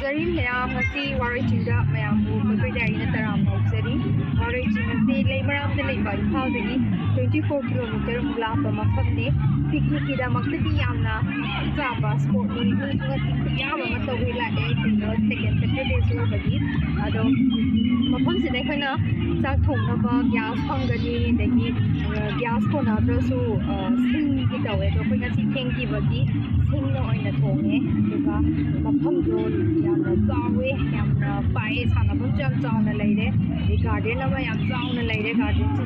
Zari Mayam Hasi Waroi Chinda Mayamu Mukidari Nataram Zari Waroi Chinda Leimaram the Lake by Imphal 24 kilometer Mulapa Mafamne Picnic Ida Makati Yamna Zaba Sport Yama Matawila second Saturday Sobadi Ado Mafam Sidekana Satung Nova Gas Hungary Degi Gas Konadrasu Sing Gitawe Pinasi Tanki Bagi Sing no in the Tone Mafam Yamna Zawe Yamna Pai Sanabun Jam the lady the garden of my Yam the lady garden to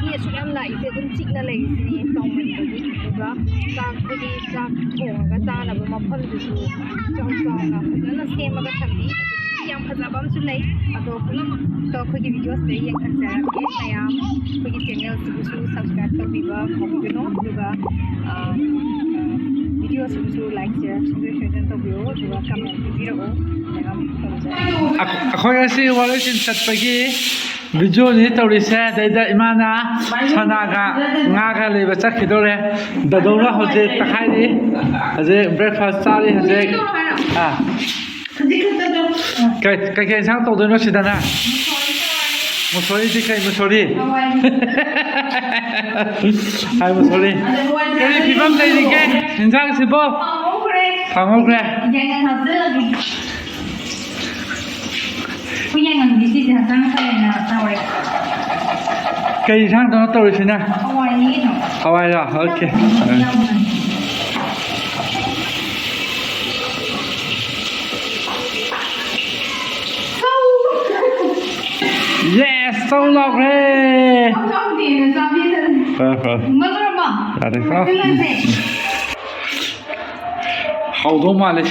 yes, I'm like the signal is in Tommy Sakudi Sak Gazana Mapon to John the same of the family. Young Hazabam to lay a talk with you stay and consider I am for your channel to subscribe to Viva, videos to like, share, subscription to view, to welcome video. I see what is in Satpagi. Video ni tawri se daida imana sanaga ngaga leba chakidore dadora hoje takhai hoje breakfast chari hoje kai sang to dono sidana musori di kai musori hai musori kai pibam dai di ke insang sibo phangokre Cây sang đó tôi xin nè. Hawaii rồi, ok. Yes, sâu lọc đấy. Hầu đó mà lại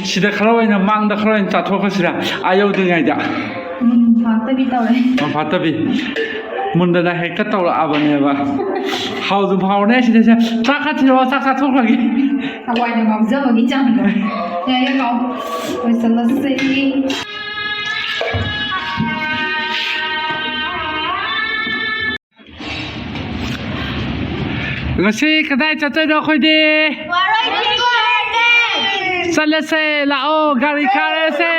chỉ được khâu này mang được khâu này chặt thôi cái gì à? Ai yêu từ ngày đó? Phát tabi. Muốn đây là hết tất tàu là áp này mà. Hầu dùng hầu này chỉ là chắc thì nó chắc thuốc là gì? Hawaii nó mắm dưa và cái chanh rồi. Nhà em có. Rồi sau đó sẽ Ngasi kadai chatai do khoi di. Waroi Garden. Salase lao gari karese.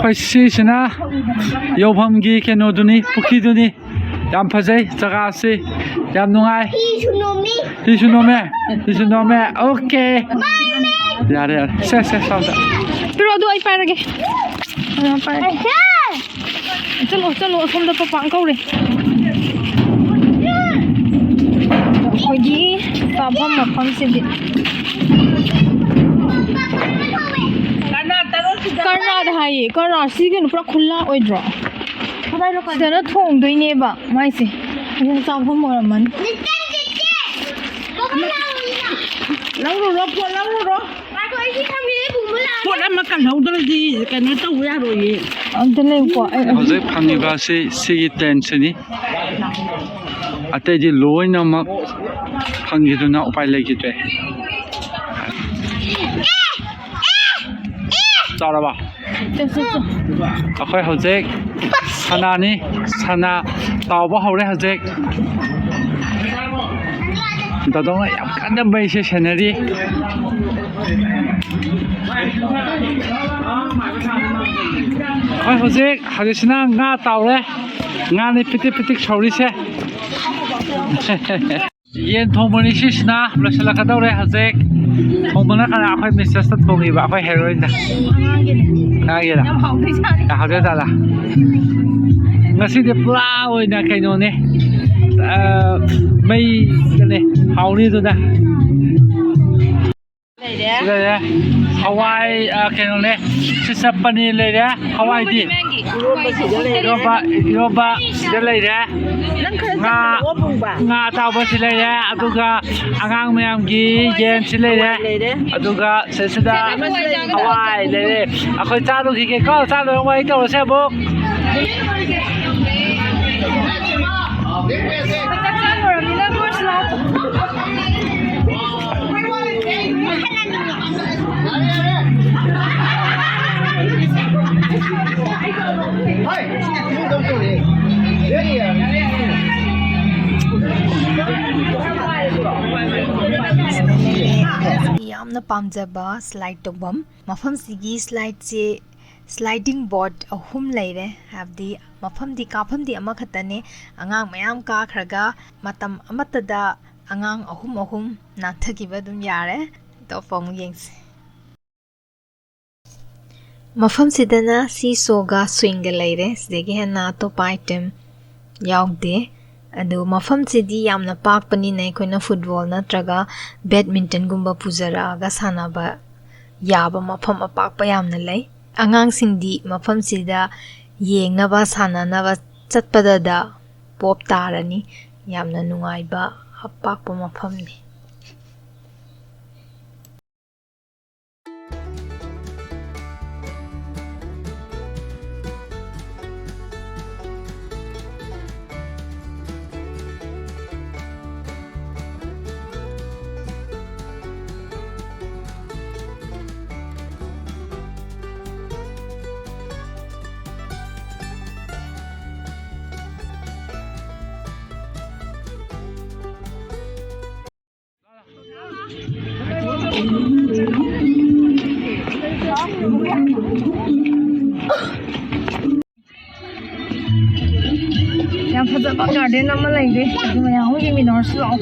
Khoi si sina yobham gi keno duni pukhi duni yam phajai jaga se yam nungai hi sunome okay yare se sao Pero do ai para ke chalo không được phang câu đi khoi di ta bom mà phang se di Karna hai Karna si ke pura khulla oi dro Kadai lo ka na thong doi ne ba mai se ni sa phom ma man Lâu rồi Bọn em mà cần hậu đó gì cái nó tàu ra rồi gì anh lên quả ở dưới phăng đi vào xe tên xe đi ở đây thì lối nào mà phăng đi nó phải lấy cái đấy sao rồi bà ở khơi hậu dễ sana ní sana tàu bao hậu đấy hậu dễ đó đó là cái đam mê xe này đi Ôi hồi dễ, hồi dễ na ngã tàu đấy, ngã này pitik sầu đi xe. Yên thong bên này xe na, bây giờ là cái đâu đấy hồi dễ, thong bên này cái nào phải mình sẽ thong đi vào phải heroin đó. Ngang gì đó? Hồi dễ ra là, ngã xe đi plau rồi nè cái nó này, mấy cái này, hậu đi rồi nè. Đây đấy, Hawaii cái nó này, sisa paneer này đấy, Hawaii đi, Yoba đây này đấy, Nga tàu bus này đấy, aduga angang mayam gi yen này đấy, aduga sisa Hawaii này đấy, aku cari lagi kau cari orang Hawaii kau saya bok. ꯌꯥꯝꯅ ꯄꯥꯝꯖꯕ slide ꯇꯧꯐꯝ ꯃꯐꯝꯁꯤꯒꯤ ꯁ꯭ꯂꯥꯏꯗꯁꯦ sliding board ahum leire habdi mafamdi kafamdi amakhatane angang mayam ka khraga matam amatada angang ahum nathagiba dum yare to fong yengs mafam sidana si soga swing leire sidegi hena to item yawde adu mafam sidi yamna pak pani nei koina football natraga badminton gumba pujara ga sanaba yaba mafam apak pa yamna lei angang singdi mafam sida yengnaba sananaba chatpadada pop tarani yamna nungaiba apakpa mafamni Yang fazaba garden ama leire aduma yang hogi minor slow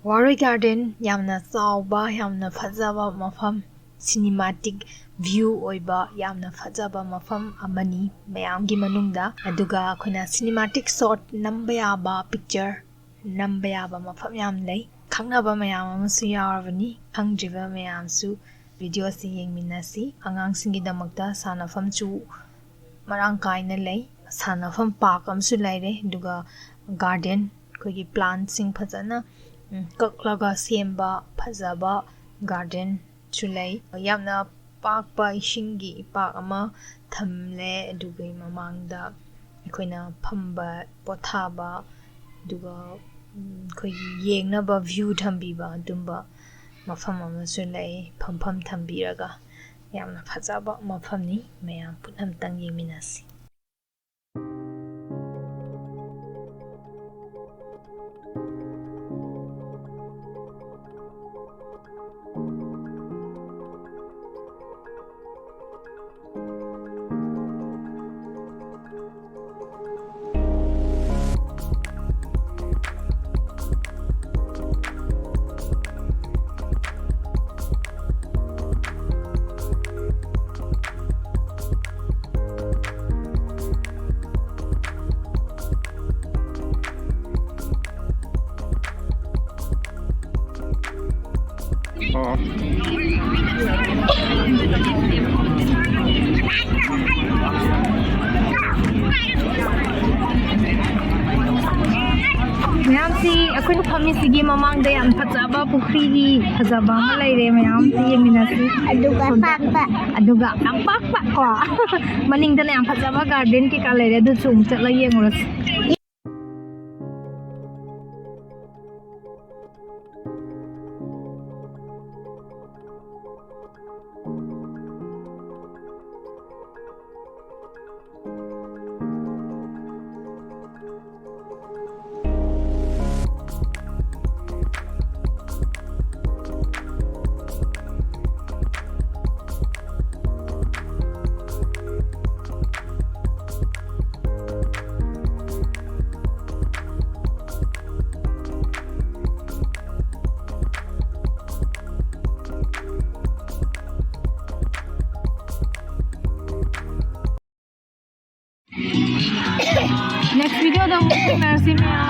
Waroi Garden yamna chawba yamna fazaba mafam cinematic view oiba yamna fazaba mafam amani mayamgi manungda aduga khona cinematic shot namba yaba picture namba yaba mafam yam lei khangnaba mayam amasu yarabani khangjiba mayamsu video si yengminasi angang singi damakta sanafam chu marang kaina lei sanafam park amsu laire duga garden kogi plant sing phajana kaklaga semba phajaba garden chulai yamna park pa ishingi park ama thamle dugai mamangda akoina phamba pothaba duga kogi yengnaba view thambiba dumba mafam amasu lai phampham thambiraga yamna phajaba mafamni mayam punham tang yeminasi mayam si akoina phamni sigi mamang da yam phajaba pukhri gi phajaba ma leire mayam si yeminasi aduga pakpa ko maning da yam phajaba garden ki ka leire du chung chatla yenguras next video da